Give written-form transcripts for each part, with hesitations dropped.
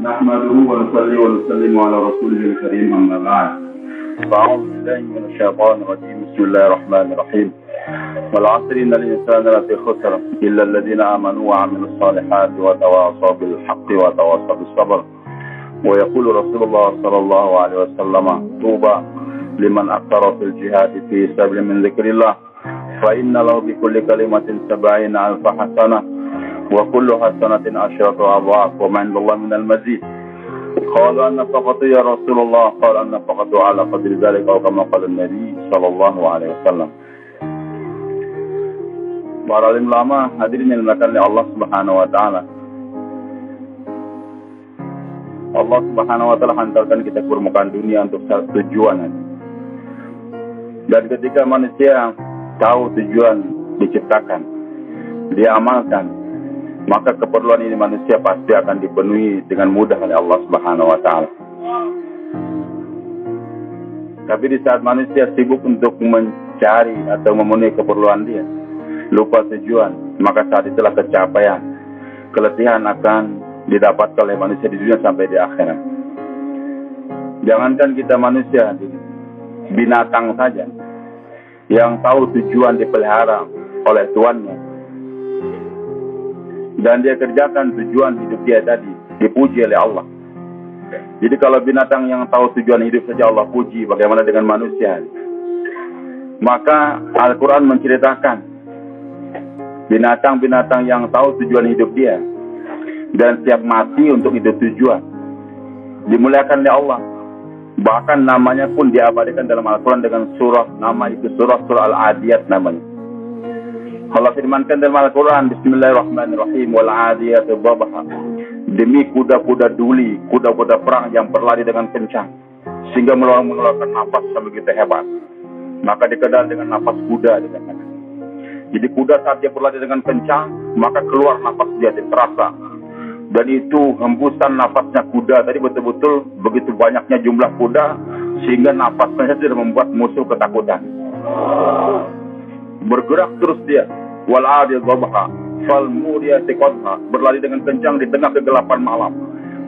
نحمده ونصلي ونسلم على رسوله الكريم أما بعد. فأعوذ بالله من الشيطان الرجيم. بسم الله الرحمن الرحيم. والعصر إن الإنسان لفي خسر إلا الذين آمنوا وعملوا الصالحات وتواصوا بالحق وتواصوا بالصبر. ويقول رسول الله صلى الله عليه وسلم: طوبى لمن أكثر في الجهاد في سبيل من ذكر الله فإن له بكل كلمة 70,000 حسنة وكل حسنة 10 أضعاف وما عند الله من المزيد. قال أن فقط يا رسول الله؟ قال أن فقط على قدر ذلك أو كما قال النبي صلى الله عليه وسلم. Para alim ulama, hadirin yang dimuliakan oleh Allah Subhanahu wa taala. Allah Subhanahu wa taala hantarkan kita ke permukaan dunia untuk satu tujuan. Dan ketika manusia tahu tujuan diciptakan, dia amalkan, maka keperluan ini manusia pasti akan dipenuhi dengan mudah oleh Allah Subhanahu wa taala. Tapi di saat manusia sibuk untuk mencari atau memenuhi keperluan dia, lupa tujuan, maka saat itulah kecapaian, keletihan akan didapatkan oleh manusia di dunia sampai di akhirat. Jangankan kita manusia, binatang saja yang tahu tujuan dipelihara oleh tuannya dan dia kerjakan tujuan hidup dia tadi, dipuji oleh Allah. Jadi kalau binatang yang tahu tujuan hidup saja Allah puji, bagaimana dengan manusia? Maka Al-Quran menceritakan binatang-binatang yang tahu tujuan hidup dia dan siap mati untuk itu tujuan, dimuliakan oleh Allah. Bahkan namanya pun diabadikan dalam Al-Quran dengan surah, nama itu surah Al-Adiyat namanya. Allah firmankan dalam Al-Quran, Bismillahirrahmanirrahim, wal adiyatu dhabha. Demi kuda-kuda duli, kuda-kuda perang yang berlari dengan kencang sehingga mengeluarkan nafas yang begitu hebat. Maka dikenal dengan nafas kuda. Jadi kuda saat dia berlari dengan kencang, maka keluar nafas dia terasa. Dan itu hembusan nafasnya kuda tadi betul-betul begitu banyaknya jumlah kuda sehingga nafasnya tidak membuat musuh ketakutan. Bergerak terus dia. Wal adiyat dhabha fal muriyati qadha, berlari dengan kencang di tengah kegelapan malam.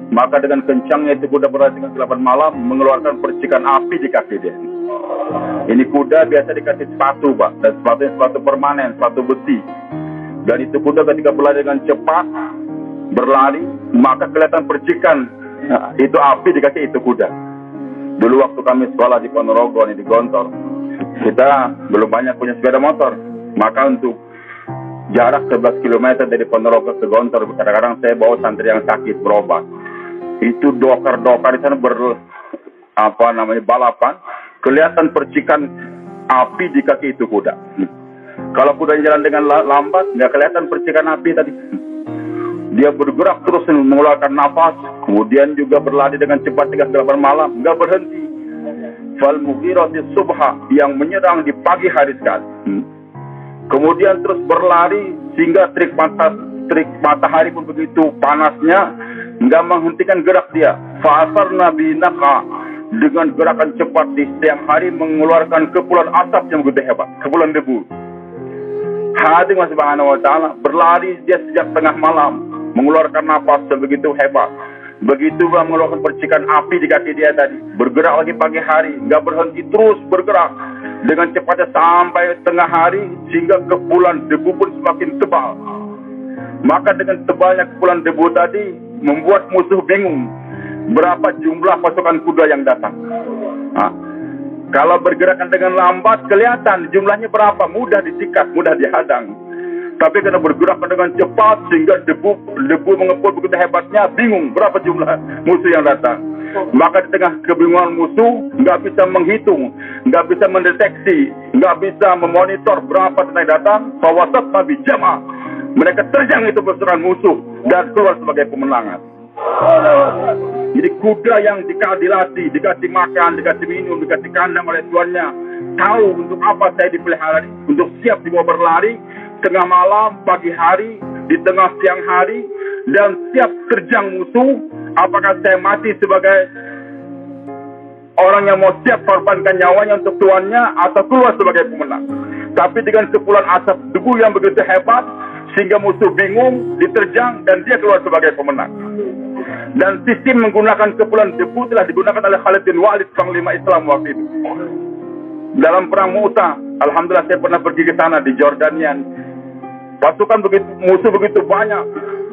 Maka dengan kencangnya itu kuda berlari dengan kegelapan malam mengeluarkan percikan api di kaki dia. Ini kuda biasa dikasih sepatu, Pak, dan sepatu permanen, sepatu besi. Dan itu kuda ketika berlari dengan cepat berlari, maka kelihatan percikan itu api di kaki itu kuda. Dulu waktu kami sekolah di Ponorogo, di Gontor, kita belum banyak punya sepeda motor. Maka untuk jarak 11 km dari Ponorogo ke Gontor, kadang-kadang saya bawa santri yang sakit berobat. Itu dokar-dokar di sana balapan, kelihatan percikan api di kaki itu kuda. Kalau kuda jalan dengan lambat, nggak kelihatan percikan api tadi. Dia bergerak terus mengeluarkan nafas, kemudian juga berlari dengan cepat hingga kegelapan malam, nggak berhenti. Fal mughirati subha, yang menyerang di pagi hari sekali. Kemudian terus berlari sehingga terik matahari pun begitu panasnya, nggak menghentikan gerak dia. Fa'asarna binaka, dengan gerakan cepat di setiap hari mengeluarkan kepulan asap yang begitu hebat, kepulan debu. Hadi Subhanahu wa taala, berlari dia sejak tengah malam, mengeluarkan nafas sebegitu hebat. Begitu mengeluarkan percikan api di kaki dia tadi. Bergerak lagi pagi hari, nggak berhenti, terus bergerak dengan cepatnya sampai tengah hari sehingga kepulan debu pun semakin tebal. Maka dengan tebalnya kepulan debu tadi membuat musuh bingung berapa jumlah pasukan kuda yang datang. Kalau bergerakan dengan lambat kelihatan jumlahnya berapa, mudah disikat, mudah dihadang. Tapi karena bergerak dengan cepat sehingga debu mengepul begitu hebatnya, bingung berapa jumlah musuh yang datang. Maka di tengah kebingungan musuh, nggak bisa menghitung, nggak bisa mendeteksi, nggak bisa memonitor berapa yang datang. Fawasat nabi jama, mereka terjang itu berserangan musuh dan keluar sebagai pemenangan. Jadi kuda yang dilatih, dikasih makan, dikasih minum, dikasih kandang oleh tuannya, tahu untuk apa saya dipelihara, untuk siap dibawa berlari tengah malam, pagi hari, di tengah siang hari, dan siap terjang musuh. Apakah saya mati sebagai orang yang mau siap korbankan nyawanya untuk tuannya, atau keluar sebagai pemenang? Tapi dengan kepulan asap debu yang begitu hebat, sehingga musuh bingung, diterjang, dan dia keluar sebagai pemenang. Dan sistem menggunakan kepulan debu telah digunakan oleh Khalid bin Walid, panglima Islam waktu itu. Dalam perang Mu'tah, alhamdulillah saya pernah pergi ke sana di Jordania. Pasukan musuh begitu banyak,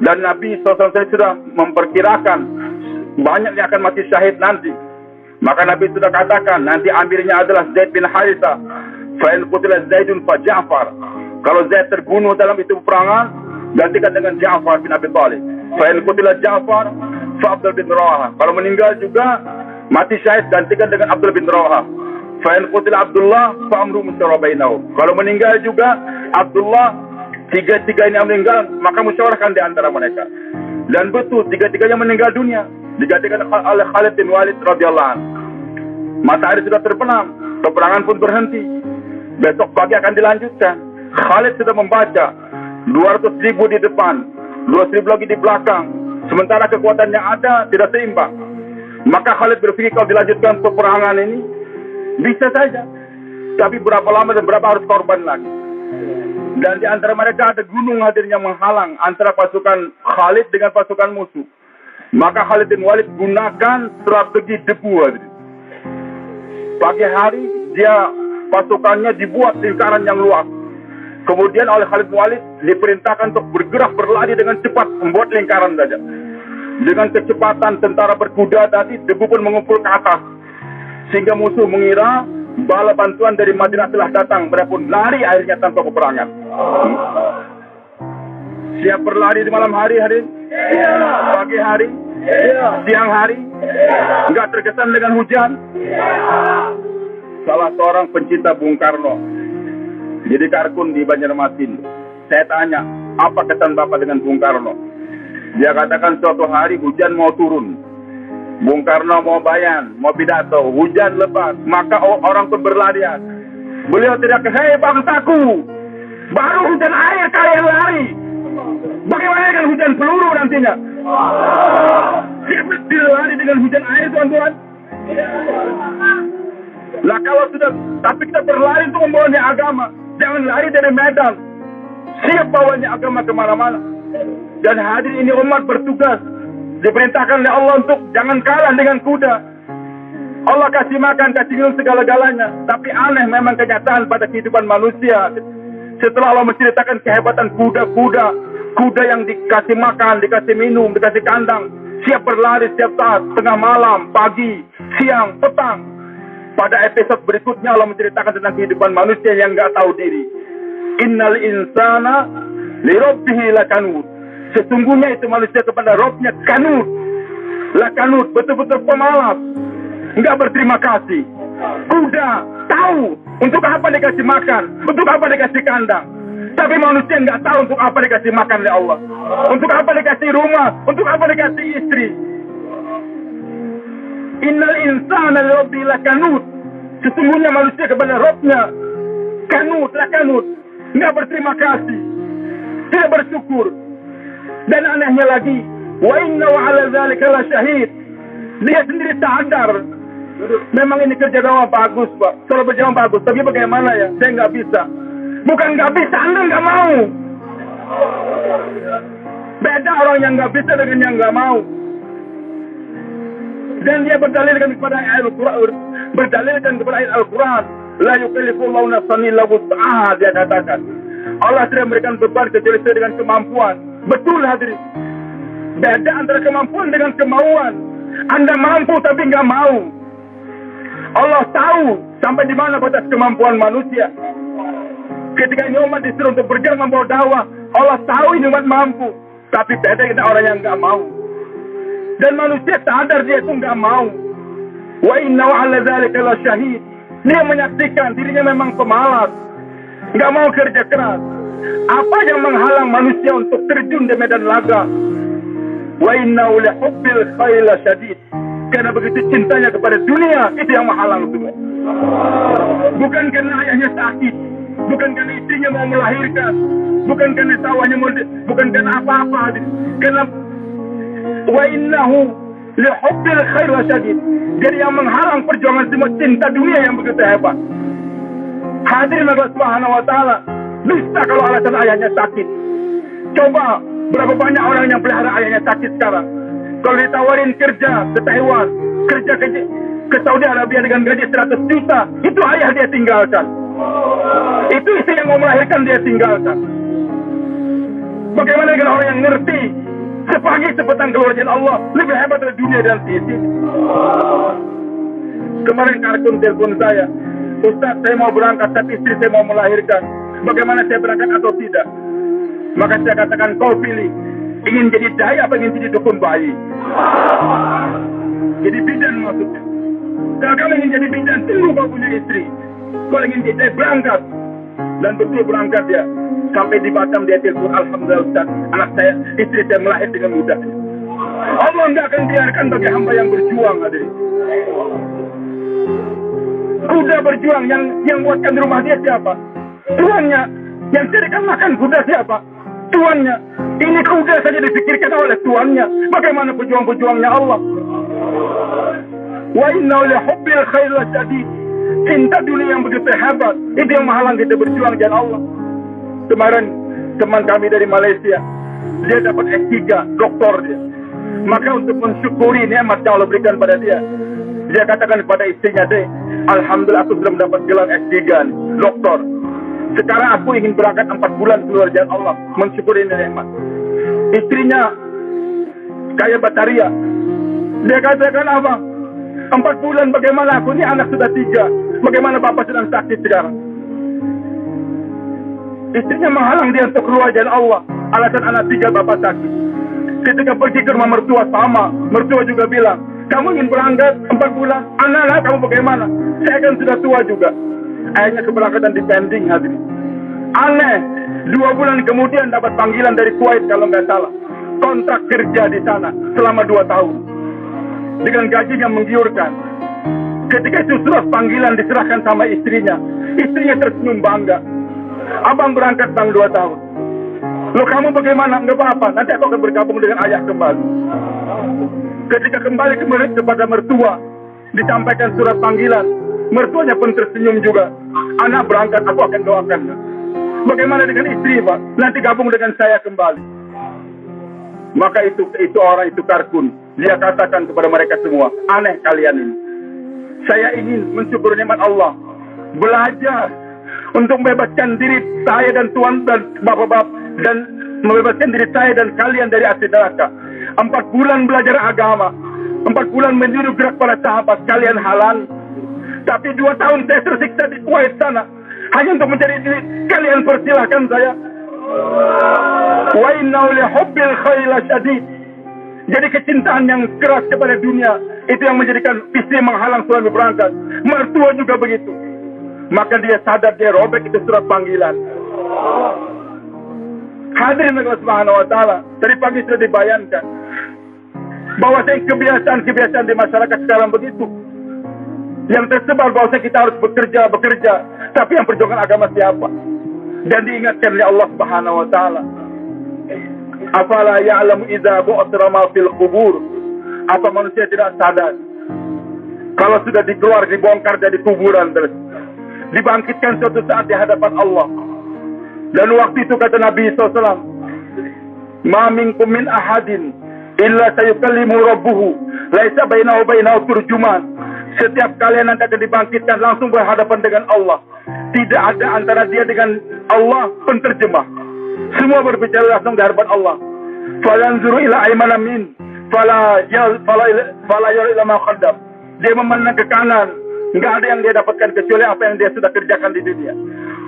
dan Nabi SAW sudah memperkirakan banyak yang akan mati syahid nanti. Maka Nabi sudah katakan, nanti amirnya adalah Zaid bin Haritha. Fa'in qutila Zaidun fa Ja'far. Kalau Zaid terbunuh dalam itu peperangan, gantikan dengan Ja'far bin Abi Thalib. Fa'in qutila Ja'far fa Abdul bin Rawaha. Kalau meninggal juga mati syahid, gantikan dengan Abdul bin Rawaha. Fa'in qutila Abdullah fa amru musyawarah bainahum. Kalau meninggal juga Abdullah, tiga-tiga ini yang meninggal, maka musyawarahkan di antara mereka. Dan betul, tiga-tiganya meninggal dunia, digantikan oleh Khalid bin Walid radhiyallahu anhu. Matahari sudah terbenam, peperangan pun berhenti. Besok pagi akan dilanjutkan. Khalid sudah membaca 200.000 di depan, 200.000 lagi di belakang. Sementara kekuatan yang ada tidak seimbang. Maka Khalid berpikir kalau dilanjutkan peperangan ini bisa saja. Tapi berapa lama dan berapa harus korban lagi. Dan di antara mereka ada gunung hadirnya menghalang antara pasukan Khalid dengan pasukan musuh. Maka Khalid bin Walid gunakan strategi debu hadir. Pagi hari dia pasukannya dibuat lingkaran yang luas. Kemudian oleh Khalid bin Walid diperintahkan untuk bergerak berlari dengan cepat membuat lingkaran saja. Dengan kecepatan tentara berkuda tadi, debu pun mengumpul ke atas. Sehingga musuh mengira bala bantuan dari Madinah telah datang. Mereka pun lari akhirnya tanpa peperangan. Siap berlari di malam hari, pagi hari, siang hari, enggak terkesan dengan hujan. Salah seorang pencinta Bung Karno, jadi Karkun di Banjarmasin. Saya tanya, apa kesan Bapak dengan Bung Karno? Dia katakan suatu hari hujan mau turun. Bung Karno mau bayan, mau pidato, hujan lebat, maka orang pun berlarian. Beliau teriak, hei bangsaku, baru hujan air kalian lari. Bagaimana dengan hujan peluru nantinya? Dia lari dengan hujan air, tuan-tuan. Nah kalau sudah, tapi kita berlari untuk membawanya agama. Jangan lari dari medan. Siap bawanya agama kemana-mana. Dan hadir ini umat bertugas. Diperintahkan oleh Allah untuk jangan kalah dengan kuda. Allah kasih makan, kasih minum segala-galanya. Tapi aneh memang kenyataan pada kehidupan manusia. Setelah Allah menceritakan kehebatan kuda-kuda. Kuda yang dikasih makan, dikasih minum, dikasih kandang. Siap berlari setiap saat. Tengah malam, pagi, siang, petang. Pada episode berikutnya Allah menceritakan tentang kehidupan manusia yang enggak tahu diri. Innal insana li rabbihi lakanut. Sesungguhnya itu manusia kepada Rabbnya kanut. Lakanut, betul-betul pemalas. Enggak berterima kasih. Kuda tahu untuk apa dikasih makan, untuk apa dikasih kandang. Tapi manusia enggak tahu untuk apa dikasih makan oleh Allah. Untuk apa dikasih rumah, untuk apa dikasih istri. Innal insana li rabbihi lakanut. Sesungguhnya manusia kepada Rabbnya kanut, lakanut. Enggak berterima kasih. Tidak bersyukur. Dan anehnya lagi, wa inna wa ala dzalika la syahid. Dia sendiri sadar. Memang ini kerja dakwah bagus, Pak. Kalau berjalan bagus, tapi bagaimana ya? Saya nggak bisa. Bukan nggak bisa, Anda nggak mau. Beda orang yang nggak bisa dengan yang nggak mau. Dan dia berdalilkan kepada ayat Al-Quran. Berdalilkan kepada ayat Al-Quran. La yukallifullahu nafsan illa wus'aha, dia katakan. Allah tidak memberikan beban kecuali sesuai dengan kemampuan. Betul hadirin. Beda antara kemampuan dengan kemauan. Anda mampu tapi nggak mau. Allah tahu sampai di mana batas kemampuan manusia. Ketika ini umat disuruh untuk bergerak membawa dakwah, Allah tahu ini umat mampu. Tapi beda kita orang yang nggak mau. Dan manusia sadar dia itu nggak mau. Wa inna wa ala dzalika la syahid. Dia menyaksikan dirinya memang pemalas. Nggak mau kerja keras. Apa yang menghalang manusia untuk terjun di medan laga? Wa innahu li hubbil khair syadid. Karena begitu cintanya kepada dunia, itu yang menghalang semua. Bukan karena ayahnya sakit, bukan karena istrinya mau melahirkan, bukan karena sawahnya mau, bukan karena apa-apa. Karena wa innahu li hubbil khair syadid. Jadi yang menghalang perjuangan semua cinta dunia yang begitu hebat. Hadirin Allah Subhanahu wa taala. Bisa kalau alasan ayahnya sakit. Coba berapa banyak orang yang pelihara ayahnya sakit sekarang. Kalau ditawarin kerja ke Taiwan, kerja ke Saudi Arabia dengan gaji 100 juta, itu ayah dia tinggalkan. Itu istri yang mau melahirkan dia tinggalkan. Bagaimana dengan orang yang ngerti sepagi sepetang keluar jalan Allah lebih hebat dari dunia dan sisi. Kemarin kartun telepon saya, Ustaz, saya mau berangkat tapi istri saya mau melahirkan. Bagaimana saya berangkat atau tidak? Maka saya katakan, kau pilih, ingin jadi dai apa ingin jadi dukun bayi? Jadi bidan maksudnya. Kalau kamu ingin jadi bidan, tunggu kau punya istri. Kalau ingin jadi dai, berangkat. Dan betul berangkat dia. Sampai di Batam dia telepon, alhamdulillah Ustaz, anak saya, istri saya melahir dengan mudah. Allah tidak akan biarkan bagi hamba yang berjuang, hadirin. Kuda berjuang, yang buatkan rumah dia siapa? Tuannya. Yang carikan makan kuda siapa? Tuannya. Ini kuda saja dipikirkan oleh tuannya. Bagaimana pejuang-pejuangnya Allah? Wa inna li hubbil khair lasyadid. Cinta dunia yang begitu hebat, itu yang menghalang kita berjuang jalan Allah. Kemarin teman kami dari Malaysia, dia dapat S3, doktor dia. Maka untuk mensyukuri nikmat yang Allah berikan pada dia, dia katakan kepada istrinya, "Dek, alhamdulillah aku belum dapat gelar S3 nih, doktor. Sekarang aku ingin berangkat 4 bulan keluar jalan Allah, mensyukuri nikmat." Istrinya kaya bataria. Dia katakan apa? 4 bulan bagaimana aku ini anak sudah 3. Bagaimana bapak sedang sakit sekarang? Istrinya menghalang dia untuk keluar jalan Allah. Alasan anak 3 bapak sakit. Ketika pergi ke rumah mertua sama, mertua juga bilang, kamu ingin berangkat 4 bulan? Anak-anak kamu bagaimana? Saya kan sudah tua juga. Akhirnya keberangkatan dipending hadirin. Aneh, 2 bulan kemudian dapat panggilan dari Kuwait kalau nggak salah. Kontrak kerja di sana selama 2 tahun. Dengan gaji yang menggiurkan. Ketika itu surat panggilan diserahkan sama istrinya. Istrinya tersenyum bangga. Abang berangkat bang 2 tahun. Loh kamu bagaimana? Nggak apa-apa. Nanti aku akan bergabung dengan ayah kembali. Ketika kembali kepada mertua, disampaikan surat panggilan. Mertuanya pun tersenyum juga. Anak berangkat, aku akan doakan. Bagaimana dengan istri, Pak? Nanti gabung dengan saya kembali. Maka itu orang itu karkun. Dia katakan kepada mereka semua, aneh kalian ini. Saya ingin mensyukuri nikmat Allah. Belajar untuk membebaskan diri saya dan Tuhan dan bapak-bapak. Dan membebaskan diri saya dan kalian dari api neraka. 4 bulan belajar agama. 4 bulan meniru gerak para sahabat. Kalian halal. Tapi 2 tahun saya tersiksa di Kuwait sana. Hanya untuk mencari duit. Kalian persilahkan saya. Wa inna li hubbil khair lasyadid. Jadi kecintaan yang keras kepada dunia itu yang menjadikan istri menghalang suami berangkat. Mertua juga begitu. Maka dia sadar, dia robek itu surat panggilan. Hadirin Allah Subhanahu wa taala, dari pagi sudah dibayangkan bahwa kebiasaan di masyarakat sekarang begitu. Yang tersebar bahwa kita harus bekerja, tapi yang perjuangan agama siapa? Dan diingatkan oleh Allah Subhanahu wa taala. Afala ya'lamu idza bu'thira ma fil qubur. Apa manusia tidak sadar kalau sudah dibongkar dari kuburan terus dibangkitkan suatu saat di hadapan Allah. Dan waktu itu kata Nabi SAW, "Ma minkum min ahadin illa sayukallimu rabbuhu laisa bainahu bainahu turjuman." Setiap kalian nanti akan dibangkitkan langsung berhadapan dengan Allah. Tidak ada antara dia dengan Allah penterjemah. Semua berbicara langsung di hadapan Allah. Falanzuru ila aymana min fala yara ila ma qaddam. Dia memandang ke kanan, enggak ada yang dia dapatkan kecuali apa yang dia sudah kerjakan di dunia.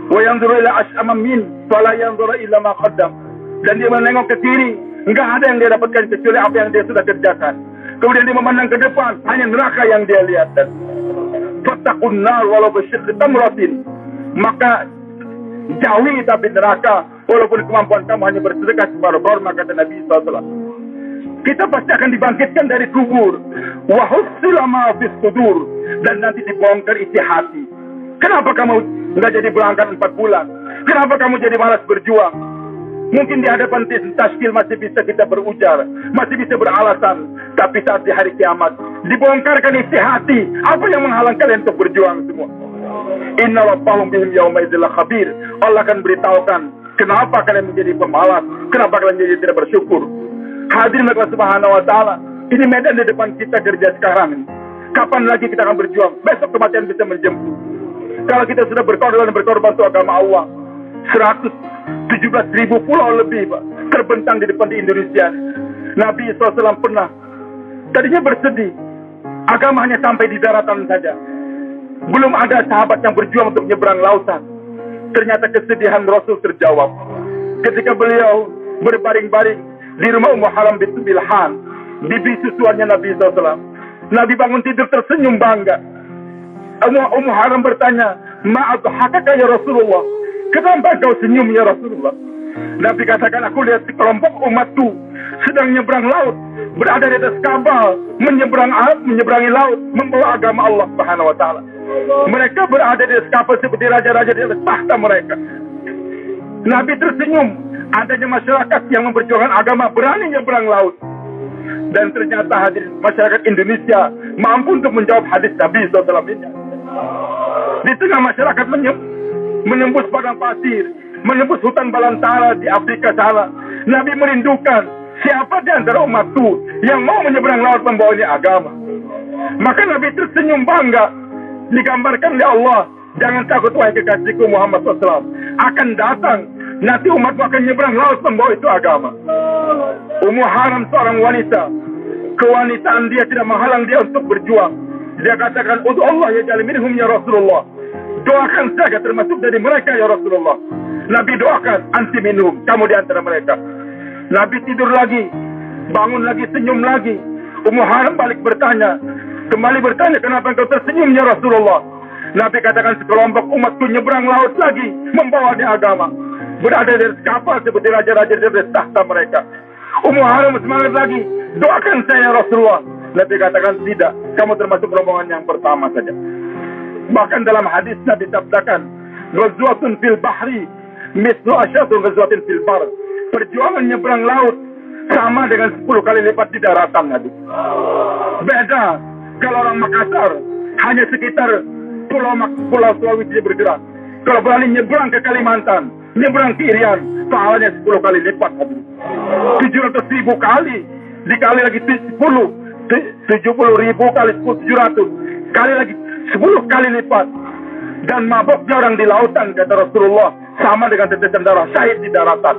Wa yanzuru ila ash'ama min fala yanzuru ila ma qaddam. Dan dia menengok ke kiri, enggak ada yang dia dapatkan kecuali apa yang dia sudah kerjakan. Kemudian dia memandang ke depan, hanya neraka yang dia lihat. Fattaqun nar walau bisyirri tamratin. Maka jauhi tapi neraka walaupun kemampuan kamu hanya bersedekah separuh korma, kata Nabi SAW. Kita pasti akan dibangkitkan dari kubur. Wa hussila ma fis sudur. Dan nanti dibongkar isi hati. Kenapa kamu nggak jadi berangkat 4 bulan? Kenapa kamu jadi malas berjuang? Mungkin di hadapan tashkil masih bisa kita berujar, masih bisa beralasan. Tapi saat di hari kiamat dibongkarkan isi hati. Apa yang menghalang kalian untuk berjuang semua? Inna rabbahum bihim yawma idzil khabir. Allah akan beritahukan Kenapa kalian menjadi pemalas? Kenapa kalian menjadi tidak bersyukur? Hadirin Allah Subhanahu wa taala, ini medan di depan kita kerja sekarang. Kapan lagi kita akan berjuang? Besok kematian bisa menjemput. Kalau kita sudah berkorban untuk agama Allah, 117.000 pulau lebih, Pak, terbentang di depan di Indonesia. Nabi SAW pernah tadinya bersedih, agama hanya sampai di daratan saja. Belum ada sahabat yang berjuang untuk menyeberang lautan. Ternyata kesedihan Rasul terjawab ketika beliau berbaring-baring di rumah Ummu Haram binti Milhan, bibi susuannya Nabi SAW. Nabi bangun tidur tersenyum bangga. Ummu Haram bertanya, "Ma'adhakaka ya Rasulullah? Kenapa kau senyum ya Rasulullah?" Nabi katakan, "Aku lihat sekelompok umatku sedang menyeberang laut, berada di atas Ka'bah, menyeberangi laut, membawa agama Allah Subhanahu wa taala. Mereka berada di atas Ka'bah seperti raja-raja di atas tahta mereka." Nabi tersenyum, adanya masyarakat yang memperjuangkan agama berani menyeberang laut. Dan ternyata hadir masyarakat Indonesia mampu untuk menjawab hadis Nabi SAW ini. Di tengah masyarakat menembus padang pasir, menembus hutan balantara di Afrika sana, Nabi merindukan siapa di antara umatku yang mau menyeberang laut membawanya agama. Maka Nabi tersenyum bangga. Digambarkan oleh Allah, jangan takut wahai kekasihku Muhammad SAW, akan datang nanti umatmu akan menyeberang laut membawa itu agama. Ummu Haram seorang wanita, kewanitaan dia tidak menghalang dia untuk berjuang. Dia katakan, "Udhu Allah ya jali minhum ya Rasulullah." Doakan saja termasuk dari mereka ya Rasulullah. Nabi doakan, "Anti minhum," kamu di antara mereka. Nabi tidur lagi, bangun lagi, senyum lagi. Ummu Haram kembali bertanya, "Kenapa engkau tersenyum ya Rasulullah?" Nabi katakan, "Sekelompok umatku nyebrang laut lagi membawa agama, berada di kapal seperti raja-raja di tahta mereka." Ummu Haram semangat lagi, "Doakan saya ya Rasulullah." Nabi katakan, "Tidak, kamu termasuk rombongan yang pertama saja." Bahkan dalam hadis Nabi sabdakan, "Ghazwatun fil bahri mislu asyatun ghazwatin fil bar." Perjuangan nyebrang laut sama dengan 10 kali lipat di daratan. Nabi. Beda kalau orang Makassar hanya sekitar Pulau Sulawesi bergerak. Kalau berani nyebrang ke Kalimantan, nyebrang ke Irian, pahalanya 10 kali lipat. 700.000 kali dikali lagi 70.000 kali 700 kali lagi 10 kali lipat. Dan maboknya orang di lautan, kata Rasulullah, sama dengan tetesan darah syahid di daratan.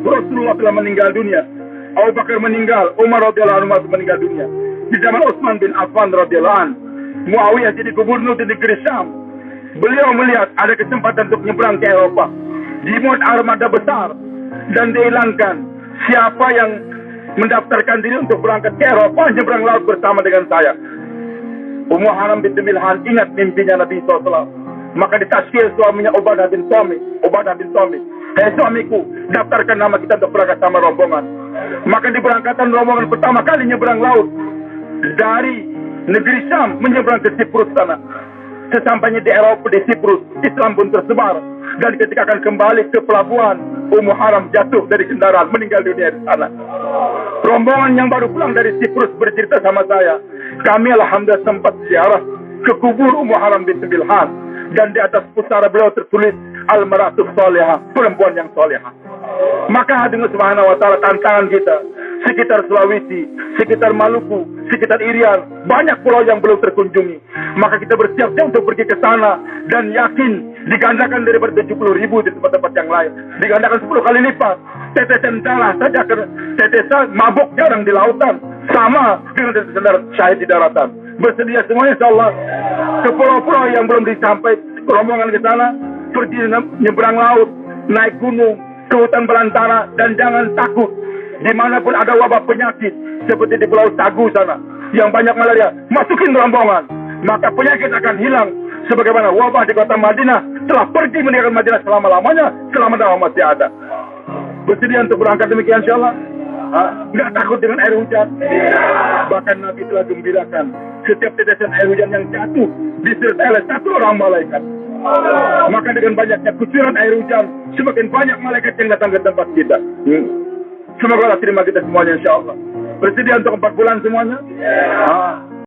Rasulullah telah meninggal dunia, Abu Bakar meninggal, Umar radhiyallahu anhu meninggal dunia. Di zaman Utsman bin Affan radhiyallahu anhu, Muawiyah jadi gubernur di negeri Syam. Beliau melihat ada kesempatan untuk menyeberang ke Eropa. Dimuat armada besar dan diilangkan siapa yang mendaftarkan diri untuk berangkat ke Eropa menyeberang laut bersama dengan saya. Ummu Haram binti Milhan ingat mimpinya Nabi SAW. Maka ditasyir suaminya Ubadah bin Samit. "Hei suamiku, daftarkan nama kita untuk berangkat sama rombongan." Maka diberangkatan rombongan pertama kali nyeberang laut dari negeri Syam menyeberang ke Siprus sana. Sesampainya di Eropa, di Siprus, Islam pun tersebar. Dan ketika akan kembali ke pelabuhan, Ummu Haram jatuh dari kendaraan, meninggal dunia di sana. Rombongan yang baru pulang dari Siprus bercerita sama saya, "Kami alhamdulillah sempat ziarah ke kubur Ummu Haram binti Milhan. Dan di atas pusara beliau tertulis, Al-Maratus Salihah, perempuan yang salihah." Maka hadirin Subhanahu wa taala, tantangan kita sekitar Sulawesi, sekitar Maluku, sekitar Irian, banyak pulau yang belum terkunjungi. Maka kita bersiap-siap untuk pergi ke sana dan yakin digandakan daripada 70.000 di tempat-tempat yang lain. Digandakan 10 kali lipat. Tetesan darah saja, tetesan mabuk jarang di lautan, sama dengan tetesan darah syahid di daratan. Bersedia semuanya insyaallah ke pulau-pulau yang belum disampai rombongan ke sana, pergi nyebrang laut, naik gunung, ke hutan belantara, dan jangan takut. Dimanapun ada wabah penyakit seperti di Pulau Sagu sana yang banyak malaria, masukin rombongan, maka penyakit akan hilang. Sebagaimana wabah di kota Madinah telah pergi meninggalkan Madinah selama-lamanya, selama dakwah masih ada. Bersedia untuk berangkat demikian insyaallah? Nggak takut dengan air hujan? Bahkan Nabi telah gembirakan setiap tetesan air hujan yang jatuh disertai oleh 1 orang malaikat. Maka dengan banyaknya kucuran air hujan, semakin banyak malaikat yang datang ke tempat kita. Semoga Allah terima kita semuanya insyaallah. Bersedia untuk 4 bulan semuanya?